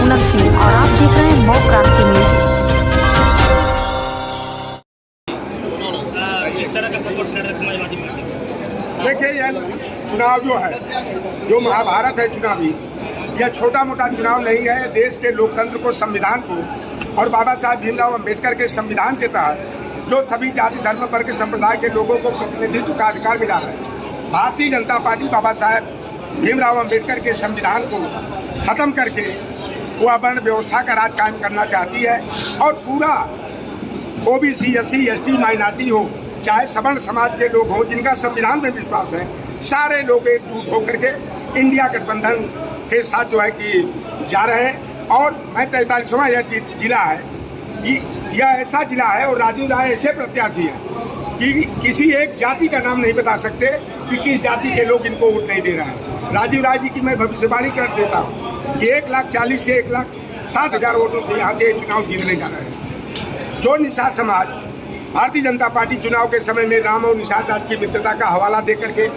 पूनम सिंह और आप देख रहे हैं मोह क्रांति न्यूज। किस तरह का सपोर्ट कर रहे समाजवादी पार्टी? देखिए, यह चुनाव जो है, जो महाभारत है चुनावी, यह छोटा मोटा चुनाव नहीं है। देश के लोकतंत्र को, संविधान को और बाबा साहब भीमराव अंबेडकर के संविधान के तहत जो सभी जाति धर्म वर्ग संप्रदाय के लोगों को प्रतिनिधित्व का अधिकार मिला है, भारतीय जनता पार्टी बाबा साहब भीमराव अंबेडकर के संविधान को खत्म करके वह वर्ण व्यवस्था का राज कायम करना चाहती है। और पूरा ओबीसी, एससी, एसटी, माइनॉरिटी हो, चाहे सवर्ण समाज के लोग हों, जिनका संविधान में विश्वास है, सारे लोग एकजुट होकर के इंडिया गठबंधन के साथ जो है कि जा रहे हैं। और मैं 43वां यह जिला है, यह ऐसा जिला है और राजीव राय ऐसे प्रत्याशी है कि किसी एक जाति का नाम नहीं बता सकते कि किस जाति के लोग इनको वोट नहीं दे रहे हैं। राजीव राय जी की मैं भविष्यवाणी कर देता हूँ कि 1,40,000 से 1,60,000 वोटों से यहाँ से चुनाव जीतने जा रहे हैं। जो निषाद समाज भारतीय जनता पार्टी चुनाव के समय में राम और निषाद राज की मित्रता का हवाला दे करके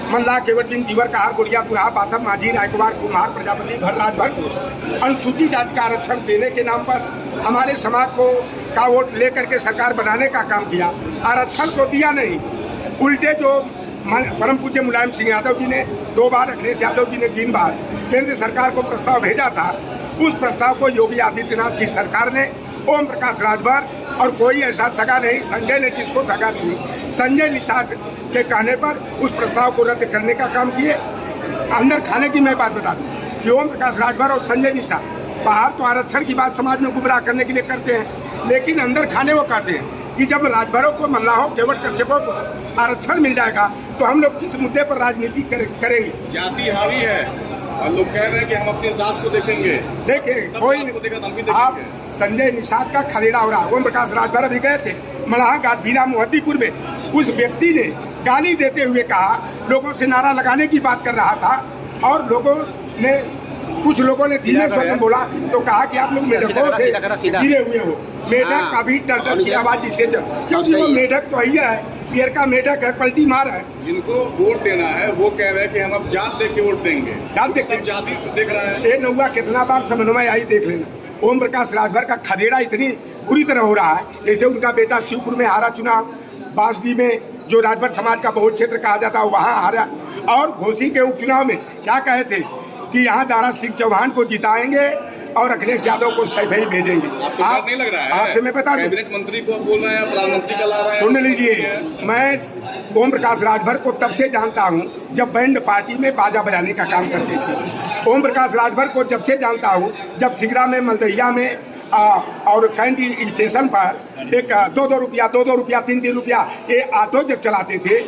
मल्लाह, केवट, जीवर, कहार, गुड़िया, तुरहा, पाथम, माझी, रायकुमार, कुम्हार, प्रजापति, भर, राजभर को अनुसूचित जाति का आरक्षण देने के नाम पर हमारे समाज को का वोट लेकर के सरकार बनाने का काम किया। आरक्षण को दिया नहीं, उल्टे जो परम पूज्य मुलायम सिंह यादव जी ने 2 बार, अखिलेश यादव जी ने 3 बार केंद्र सरकार को प्रस्ताव भेजा था, उस प्रस्ताव को योगी आदित्यनाथ की सरकार ने ओम प्रकाश राजभर और कोई ऐसा सगा नहीं, संजय ने जिसको ठगा नहीं, संजय निषाद के कहने पर उस प्रस्ताव को रद्द करने का काम किए। अंदर खाने की मैं बात बता दूं कि ओम प्रकाश राजभर और संजय निषाद बाहर तो आरक्षण की बात समाज में गुमराह करने के लिए करते हैं, लेकिन अंदर खाने वो कहते हैं कि जब राजभरों को, मल्लाहों, केवट, कश्यपों को आरक्षण मिल जाएगा तो हम लोग किस मुद्दे पर राजनीति करेंगे। जाति हावी है और लोग कह रहे हैं कि हम अपनी जात को देखेंगे। देखिए, कोई आप संजय निषाद का खदेड़ा हो रहा है। ओम प्रकाश राजभर अभी गए थे मलाहा बीरा मोहद्दीपुर में, उस व्यक्ति ने गाली देते हुए कहा, लोगों से नारा लगाने की बात कर रहा था और कुछ लोगों ने धीमे स्वर में बोला तो कहा कि आप लोग मेढकों से गिरे हुए हो। मेढक का भी टर की आवाज जिसे, क्योंकि वो मेढक तो है, पियर का मेढक है, पलटी मार है। जिनको वोट देना है वो कह रहे हैं कि हम अब जात देख के वोट देंगे। जात देख, सब जाति देख रहा है। ये नौवा कितना बार समन्वय आई देख लेना। ओम प्रकाश राजभर का खदेड़ा इतनी बुरी तरह हो रहा है, जैसे उनका बेटा शिवपुर में हारा चुनाव, बांसडी में जो राजभर समाज का बहुल क्षेत्र कहा जाता है वहाँ हारा, और घोसी के उपचुनाव में क्या कहे थे कि यहाँ दारा सिंह चौहान को जिताएंगे और अखिलेश यादव को सैफई भेजेंगे। आप नहीं लग रहा है आपसे मैं बता दूं, कैबिनेट मंत्री को बोल रहे हैं, प्रधानमंत्री का ला रहे हैं। सुन लीजिए, मैं ओम प्रकाश राजभर को तब से जानता हूँ जब बैंड पार्टी में बाजा बजाने का काम करते थे। ओम प्रकाश राजभर को जब से जानता हूँ जब सिगरा में, मलदहिया में और कैंट स्टेशन पर एक 2-2 रुपया, 2-2 रुपया, 3-3 रुपया ये ऑटो जब चलाते थे,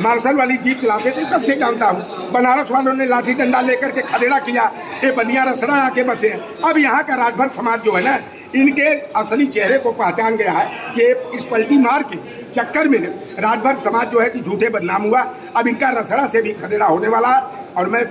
मार्शल वाली जीप चलाते थे, तब से जानता हूँ। बनारस वालों ने लाठी डंडा लेकर के खदेड़ा किया, ये बनिया रसड़ा आके बसे। अब यहाँ का राजभर समाज जो है ना, इनके असली चेहरे को पहचान गया है कि इस पलटी मार के चक्कर में राजभर समाज जो है कि झूठे बदनाम हुआ। अब इनका रसड़ा से भी खदेड़ा होने वाला है। और मैं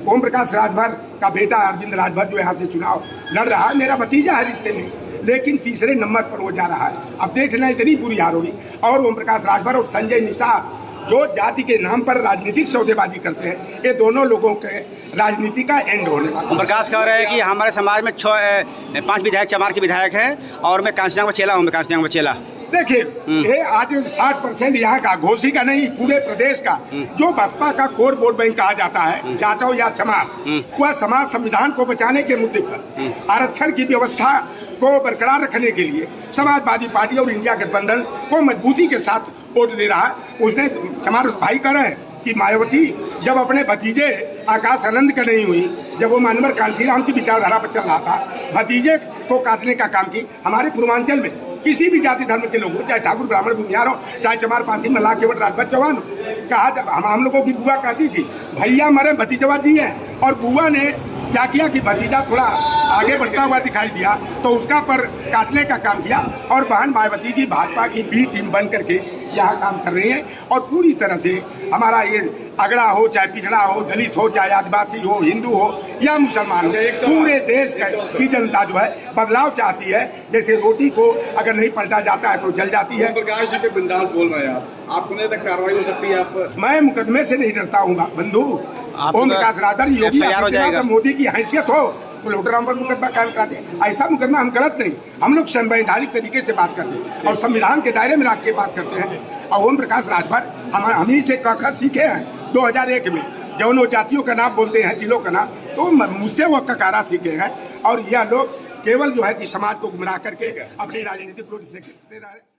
ओम प्रकाश राजभर का बेटा अरविंद राजभर जो यहाँ से चुनाव लड़ रहा है, मेरा भतीजा है रिश्ते में, लेकिन तीसरे नंबर पर वो जा रहा है। अब देखना इतनी बुरी हार होगी। और ओम प्रकाश राजभर और संजय निषाद जो जाति के नाम पर राजनीतिक सौदेबाजी करते हैं, ये दोनों लोगों के राजनीति का एंड होने वाला। प्रकाश कह रहे हैं कि हमारे समाज में 5 विधायक चमार के विधायक हैं और मैं कांचना में चेला हूँ। मैं कांचना में चेला। देखिए, ये आज 60% यहाँ का, घोसी का नहीं, पूरे प्रदेश का जो बसपा का कोर वोट बैंक कहा जाता है, जाटव या चमार, वह समाज संविधान को बचाने के मुद्दे पर आरक्षण की व्यवस्था को बरकरार रखने के लिए समाजवादी पार्टी और इंडिया गठबंधन को मजबूती के साथ वोट दे रहा है। उसने चमार भाई कह रहे हैं कि मायावती जब अपने भतीजे आकाश आनंद का नहीं हुई, जब वो मानवर कांसीराम की विचारधारा पर चल रहा था, भतीजे को काटने का काम की। हमारे पूर्वांचल में किसी भी जाति धर्म के लोग हो, चाहे ठाकुर, ब्राह्मण, भूमियार हो, चाहे चमार, पासी, मल्लाह, केवट, राजभर, चौहान हो, कहा जब हम लोगों की बुआ कहती थी भैया मरे भतीजवा जी हैं, और बुआ ने क्या किया कि भतीजा थोड़ा आगे बढ़ता हुआ दिखाई दिया तो उसका पर काटने का काम किया। और बहन मायावती जी भाजपा की बी टीम बन करके यहाँ काम कर रही हैं और पूरी तरह से हमारा ये अगड़ा हो, चाहे पिछड़ा हो, दलित हो, चाहे आदिवासी हो, हिंदू हो या मुसलमान हो, पूरे देश की जनता जो है बदलाव चाहती है। जैसे रोटी को अगर नहीं पलटा जाता है तो जल जाती है। प्रकाश जी पे बिंदास बोल रहे हैं आपको नहीं लगता कार्रवाई हो सकती है? आप मैं मुकदमे से नहीं डरता हूँ बंधु। ओम प्रकाश राजभर, योगी आदित्यनाथ, मोदी की हैसियत हो वो लोटराम पर मुकदमा कायम करा दे। ऐसा मुकदमा हम गलत नहीं, हम लोग संवैधानिक तरीके से बात करते हैं और संविधान के दायरे में रख के बात करते हैं। और ओम प्रकाश राजभर हम ही से क सीखे हैं 2001 में, जब वो जातियों का नाम बोलते हैं, जिलों का नाम, तो मुझसे वो ककारा सीखे हैं। और यह लोग केवल जो है कि समाज को गुमराह करके अपनी राजनीतिक रोटी से